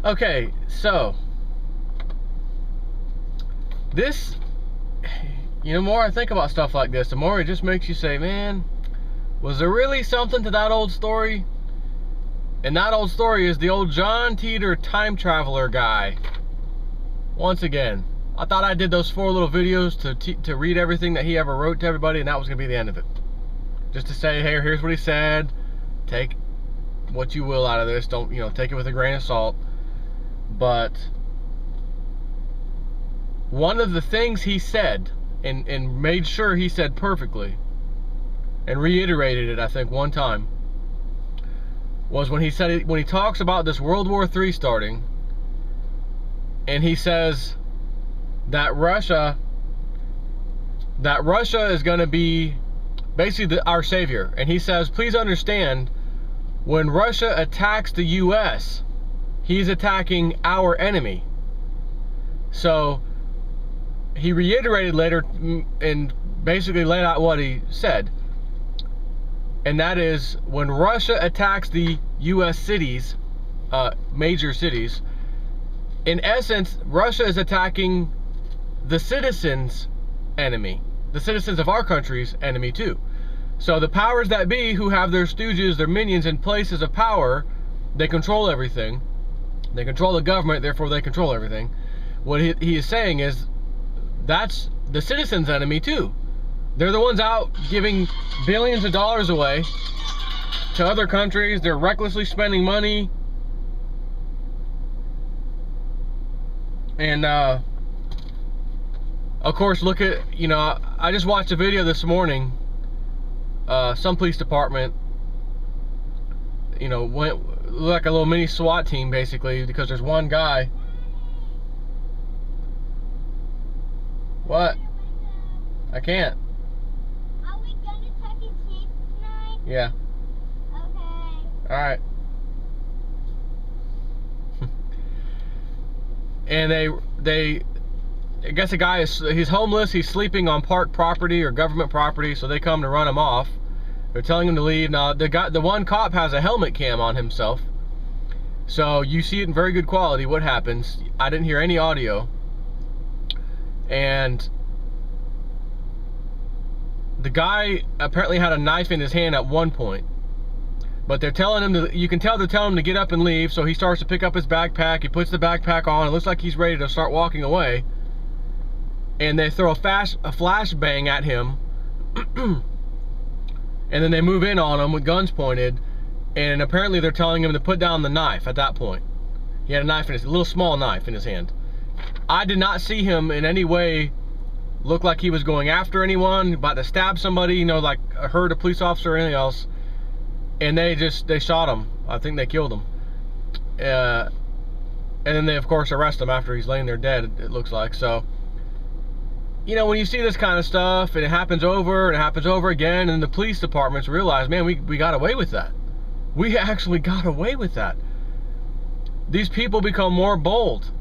Okay, so this, the more I think about stuff like this, the more it just makes you say, man, was there really something to that old story? And that old story is the old John Titor time traveler guy. Once again, I thought I did those 4 little videos to read everything that he ever wrote to everybody, and that was going to be the end of it. Just to say, hey, here's what he said. Take what you will out of this. Don't, take it with a grain of salt. But one of the things he said, and made sure he said perfectly, and reiterated it, I think, one time, was when he said, when he talks about this World War III starting, and he says that Russia is going to be basically our savior. And he says, please understand, when Russia attacks the US, he's attacking our enemy. So he reiterated later and basically laid out what he said. And that is, when Russia attacks the US cities, major cities, in essence, Russia is attacking the citizens' enemy. The citizens of our country's enemy too. So the powers that be, who have their stooges, their minions in places of power, they control everything. They control the government, therefore they control everything. What he is saying is, that's the citizens' enemy too. They're the ones out giving billions of dollars away to other countries. They're recklessly spending money. And of course, look at, I just watched a video this morning. Some police department, went like a little mini SWAT team basically, because there's one guy. What? I can't. Are we gonna Chuck E. Cheese tonight? Yeah. Okay. Alright. And I guess the guy he's homeless, he's sleeping on park property or government property, so they come to run him off. They're telling him to leave. Now the one cop has a helmet cam on himself, so you see it in very good quality. What happens? I didn't hear any audio. And the guy apparently had a knife in his hand at one point, but they're telling him to, you can tell they're telling him to get up and leave. So he starts to pick up his backpack. He puts the backpack on. It looks like he's ready to start walking away, and they throw a flashbang at him. And then they move in on him with guns pointed, and apparently they're telling him to put down the knife at that point. He had a knife in a little small knife in his hand. I did not see him in any way look like he was going after anyone, about to stab somebody, like hurt a police officer or anything else. And they shot him. I think they killed him. And then they, of course, arrest him after he's laying there dead, it looks like. So, when you see this kind of stuff, and it happens over and it happens over again, and the police departments realize, man, we got away with that. We actually got away with that. These people become more bold.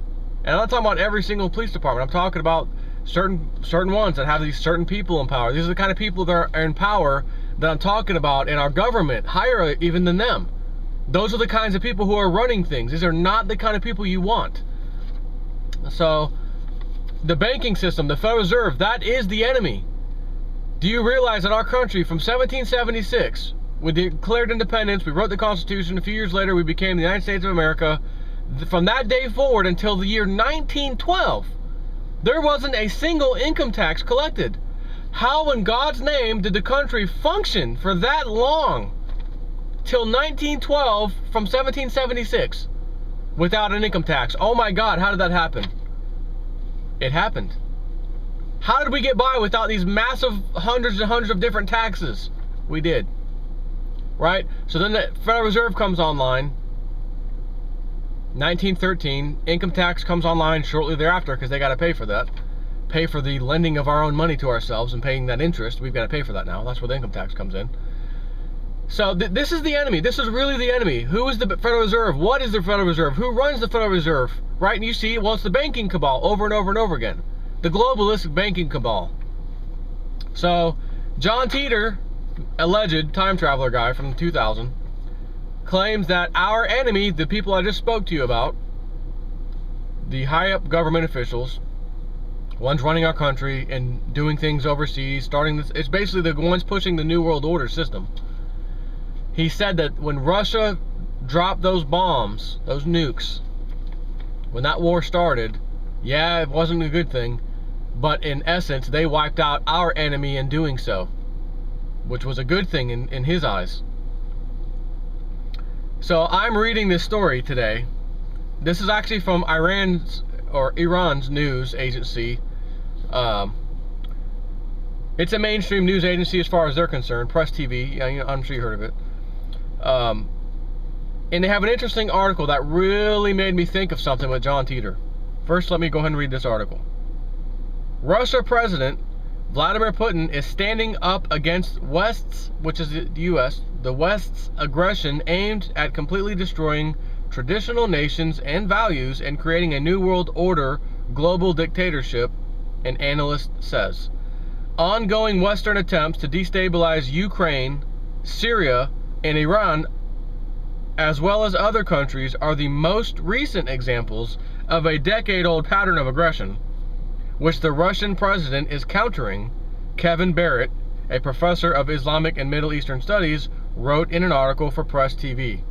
And I'm not talking about every single police department. I'm talking about certain ones that have these certain people in power. These are the kind of people that are in power that I'm talking about in our government, higher even than them. Those are the kinds of people who are running things. These are not the kind of people you want. So, the banking system, the Federal Reserve, that is the enemy. Do you realize that our country, from 1776, we declared independence, we wrote the Constitution, a few years later we became the United States of America. From that day forward until the year 1912, there wasn't a single income tax collected. How in God's name did the country function for that long, till 1912, from 1776, without an income tax? Oh my God, how did that happen? It happened. How did we get by without these massive hundreds and hundreds of different taxes? We did. Right? So then the Federal Reserve comes online. 1913, income tax comes online shortly thereafter, because they got to pay for that. Pay for the lending of our own money to ourselves and paying that interest. We've got to pay for that now. That's where the income tax comes in. So this is the enemy. This is really the enemy. Who is the Federal Reserve? What is the Federal Reserve? Who runs the Federal Reserve? Right? And you see, well, it's the banking cabal over and over and over again. The globalist banking cabal. So, John Titor, alleged time traveler guy from 2000, claims that our enemy, the people I just spoke to you about, the high-up government officials, ones running our country and doing things overseas, starting this, it's basically the ones pushing the New World Order system. He said that when Russia dropped those bombs, those nukes, when that war started, yeah, it wasn't a good thing, but in essence, they wiped out our enemy in doing so, which was a good thing in his eyes. So I'm reading this story today. This is actually from Iran's news agency. It's a mainstream news agency as far as they're concerned, Press TV. I'm sure you heard of it. And they have an interesting article that really made me think of something with John Titor. First, let me go ahead and read this article. Russia President Vladimir Putin is standing up against West's, which is the U.S., the West's aggression aimed at completely destroying traditional nations and values and creating a new world order global dictatorship, an analyst says. Ongoing Western attempts to destabilize Ukraine, Syria, and Iran, as well as other countries, are the most recent examples of a decade-old pattern of aggression, which the Russian president is countering, Kevin Barrett, a professor of Islamic and Middle Eastern Studies, wrote in an article for Press TV.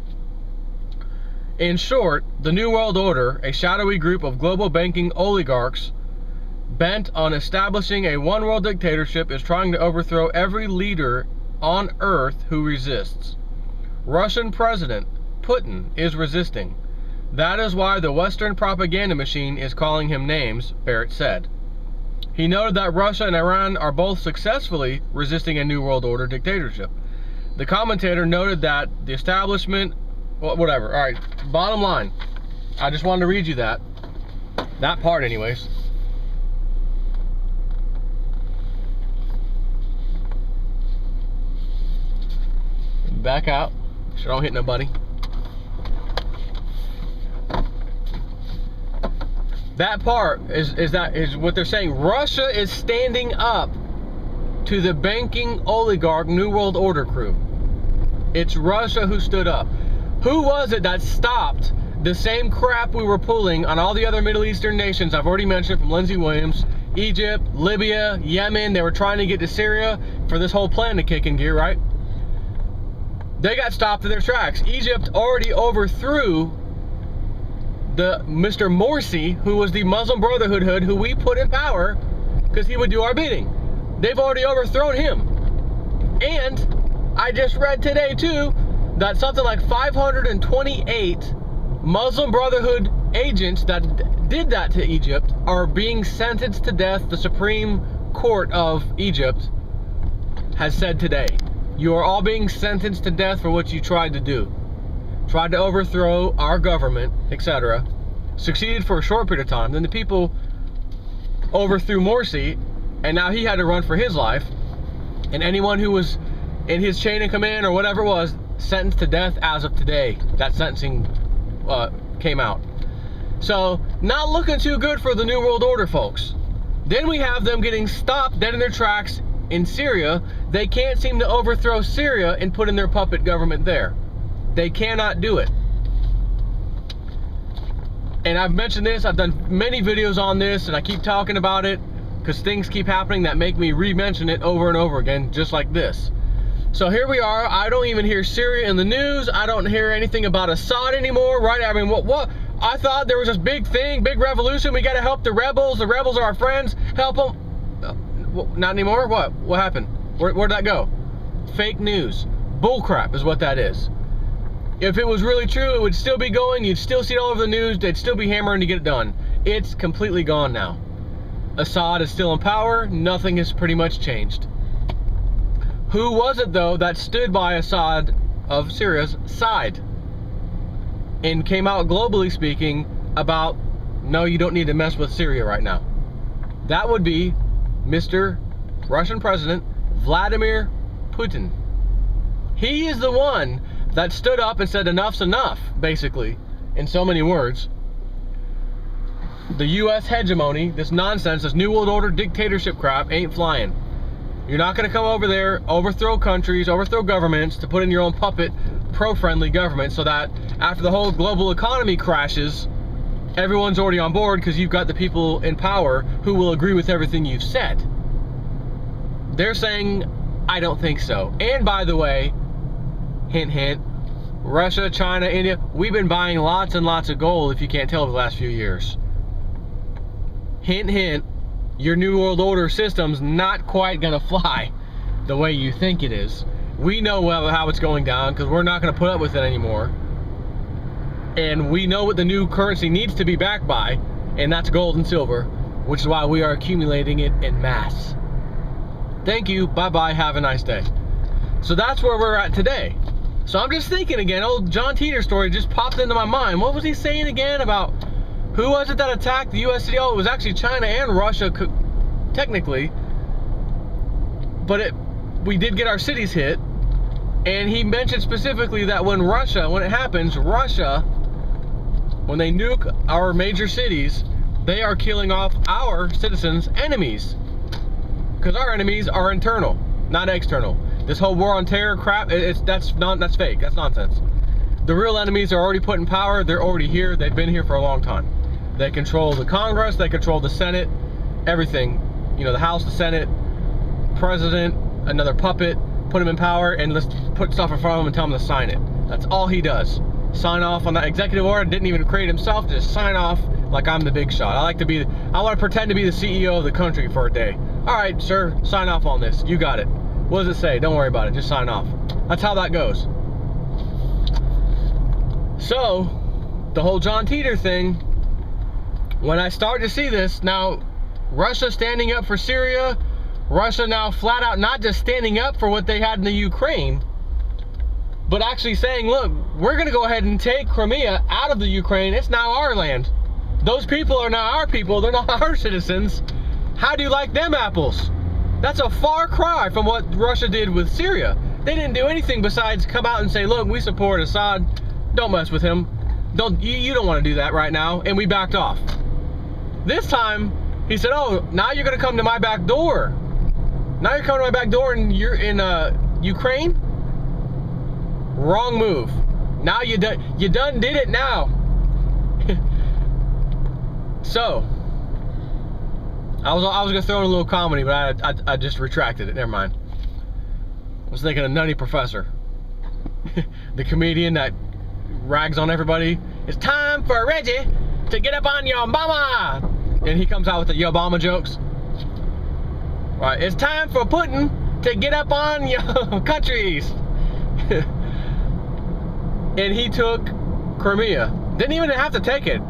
In short, the New World Order, a shadowy group of global banking oligarchs bent on establishing a one-world dictatorship, is trying to overthrow every leader on earth who resists. Russian President Putin is resisting. That is why the Western propaganda machine is calling him names, Barrett said. He noted that Russia and Iran are both successfully resisting a New World Order dictatorship. The commentator noted that the establishment, well, whatever, all right, bottom line, I just wanted to read you that part anyways. Back out, so don't hit nobody. That part is what they're saying. Russia is standing up to the banking oligarch New World Order crew. It's Russia who stood up. Who was it that stopped the same crap we were pulling on all the other Middle Eastern nations I've already mentioned, from Lindsey Williams, Egypt, Libya, Yemen? They were trying to get to Syria for this whole plan to kick in gear, right? They got stopped in their tracks. Egypt already overthrew the Mr. Morsi, who was the Muslim Brotherhood hood, who we put in power because he would do our bidding. They've already overthrown him. And I just read today too that something like 528 Muslim Brotherhood agents that did that to Egypt are being sentenced to death. The Supreme Court of Egypt has said today, you are all being sentenced to death for what you tried to do. Tried to overthrow our government, etc. Succeeded for a short period of time. Then the people overthrew Morsi, and now he had to run for his life. And anyone who was in his chain of command or whatever it was, sentenced to death as of today. That sentencing came out. So, not looking too good for the New World Order, folks. Then we have them getting stopped dead in their tracks in Syria. They can't seem to overthrow Syria and put in their puppet government there. They cannot do it. And I've mentioned this, I've done many videos on this, and I keep talking about it because things keep happening that make me re-mention it over and over again, just like this. So here we are. I don't even hear Syria in the news. I don't hear anything about Assad anymore, right? I mean, what? I thought there was this big thing, big revolution. We got to help the rebels. The rebels are our friends. Help them. Not anymore? What? What happened? Where'd that go? Fake news. Bullcrap is what that is. If it was really true, it would still be going. You'd still see it all over the news. They'd still be hammering to get it done. It's completely gone now. Assad is still in power. Nothing has pretty much changed. Who was it, though, that stood by Assad of Syria's side and came out globally speaking about, no, you don't need to mess with Syria right now? That would be Mr. Russian President Vladimir Putin. He is the one that stood up and said enough's enough, basically, in so many words. The U.S. hegemony, this nonsense, this New World Order dictatorship crap ain't flying. You're not going to come over there, overthrow countries, overthrow governments to put in your own puppet, pro-friendly government so that after the whole global economy crashes, everyone's already on board because you've got the people in power who will agree with everything you've said. They're saying, I don't think so. And by the way, hint, hint, Russia, China, India, we've been buying lots and lots of gold, if you can't tell, the last few years. Hint, hint, your New World Order system's not quite gonna fly the way you think it is. We know how it's going down because we're not gonna put up with it anymore. And we know what the new currency needs to be backed by, and that's gold and silver, which is why we are accumulating it en masse. Thank you, bye-bye, have a nice day. So that's where we're at today. So I'm just thinking again, old John Titor story just popped into my mind. What was he saying again about, who was it that attacked the US city? Oh, it was actually China and Russia, technically. But we did get our cities hit. And he mentioned specifically that when it happens, Russia, when they nuke our major cities, they are killing off our citizens' enemies. Because our enemies are internal, not external. This whole war on terror crap, that's fake. That's nonsense. The real enemies are already put in power. They're already here. They've been here for a long time. They control the Congress. They control the Senate. Everything. You know, the House, the Senate, President, another puppet. Put him in power and let's put stuff in front of him and tell him to sign it. That's all he does. Sign off on that executive order. Didn't even create himself. Just sign off like I'm the big shot. I want to pretend to be the CEO of the country for a day. All right, sir, sign off on this. You got it. What does it say? Don't worry about it. Just sign off. That's how that goes. So, the whole John Titor thing, when I start to see this, now, Russia standing up for Syria, Russia now flat out not just standing up for what they had in the Ukraine, but actually saying, look, we're going to go ahead and take Crimea out of the Ukraine. It's now our land. Those people are now our people. They're not our citizens. How do you like them apples? That's a far cry from what Russia did with Syria. They didn't do anything besides come out and say, look, we support Assad. Don't mess with him. You don't want to do that right now. And we backed off. This time, he said, oh, now you're going to come to my back door. Now you're coming to my back door and you're in Ukraine? Wrong move. Now you done did it now. So, I was gonna throw in a little comedy, but I just retracted it. Never mind. I was thinking of Nutty Professor, the comedian that rags on everybody. It's time for Reggie to get up on your mama, and he comes out with the Yo Obama jokes. Right? It's time for Putin to get up on your countries. And he took Crimea. Didn't even have to take it.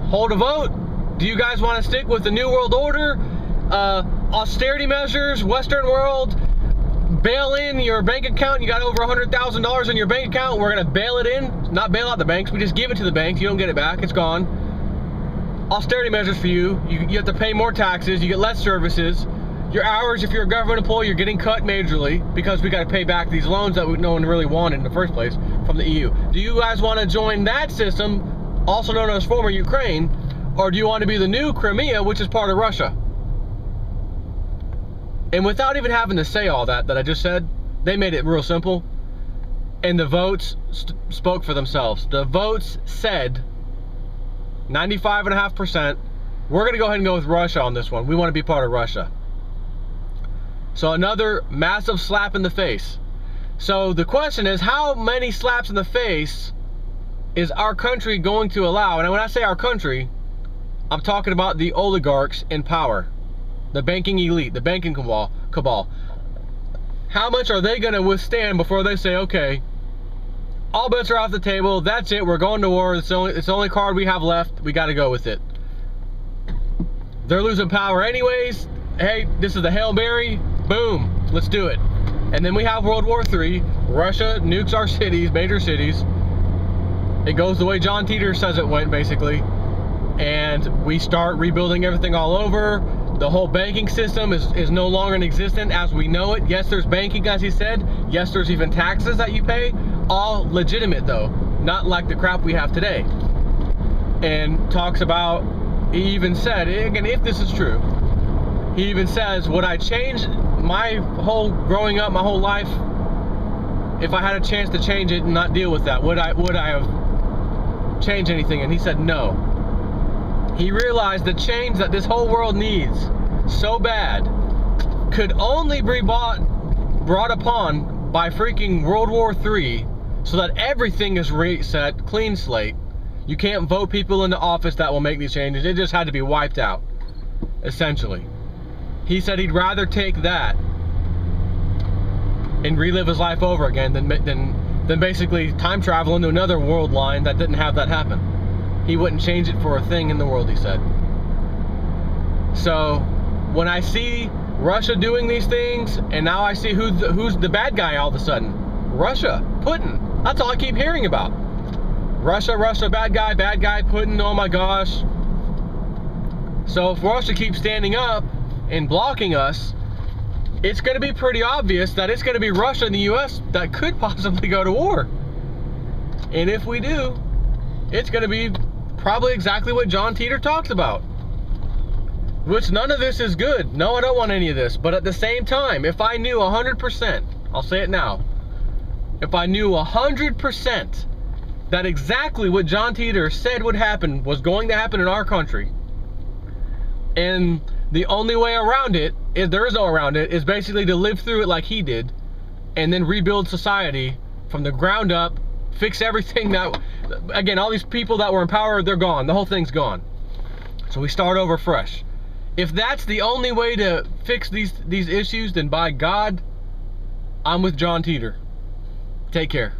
Hold a vote. Do you guys want to stick with the New World Order, austerity measures, Western world, bail in your bank account? You got over $100,000 in your bank account. We're going to bail it in. Not bail out the banks. We just give it to the banks. You don't get it back. It's gone. Austerity measures for you. You have to pay more taxes. You get less services. Your hours, if you're a government employee, you're getting cut majorly because we got to pay back these loans that no one really wanted in the first place from the EU. Do you guys want to join that system, also known as former Ukraine, or do you want to be the new Crimea, which is part of Russia? And without even having to say all that I just said, they made it real simple. And the votes spoke for themselves. The votes said 95.5%, we're going to go ahead and go with Russia on this one. We want to be part of Russia. So another massive slap in the face. So the question is, how many slaps in the face is our country going to allow? And when I say our country, I'm talking about the oligarchs in power, the banking elite, the banking cabal. How much are they going to withstand before they say, okay, all bets are off the table, that's it, we're going to war, it's the only card we have left, we got to go with it. They're losing power anyways. Hey, this is the Hail Mary, boom, let's do it. And then we have World War III, Russia nukes our cities, major cities. It goes the way John Titor says it went, basically. And we start rebuilding everything all over. The whole banking system is no longer in existence as we know it. Yes, there's banking, as he said. Yes, there's even taxes that you pay. All legitimate, though. Not like the crap we have today. And talks about, he even said, again, if this is true, he even says, would I change my whole growing up, my whole life, if I had a chance to change it and not deal with that? Would I have changed anything? And he said no. he realized the change that this whole world needs so bad could only be brought upon by freaking World War III, so that everything is reset, clean slate. You can't vote people into office that will make these changes. It just had to be wiped out, essentially. He said he'd rather take that and relive his life over again than basically time travel into another world line that didn't have that happen. He wouldn't change it for a thing in the world, he said. So when I see Russia doing these things, and now I see who's the bad guy all of a sudden. Russia, Putin. That's all I keep hearing about. Russia, bad guy, Putin, oh my gosh. So if Russia keeps standing up and blocking us, it's going to be pretty obvious that it's going to be Russia and the US that could possibly go to war. And if we do, it's going to be probably exactly what John Titor talks about. Which none of this is good. No, I don't want any of this. But at the same time, if I knew 100%, I'll say it now, if I knew 100% that exactly what John Titor said would happen was going to happen in our country, and the only way around it, is there is no around it, is basically to live through it like he did, and then rebuild society from the ground up, fix everything that, again, all these people that were in power, they're gone. The whole thing's gone. So we start over fresh. If that's the only way to fix these issues, then by God, I'm with John Titor. Take care.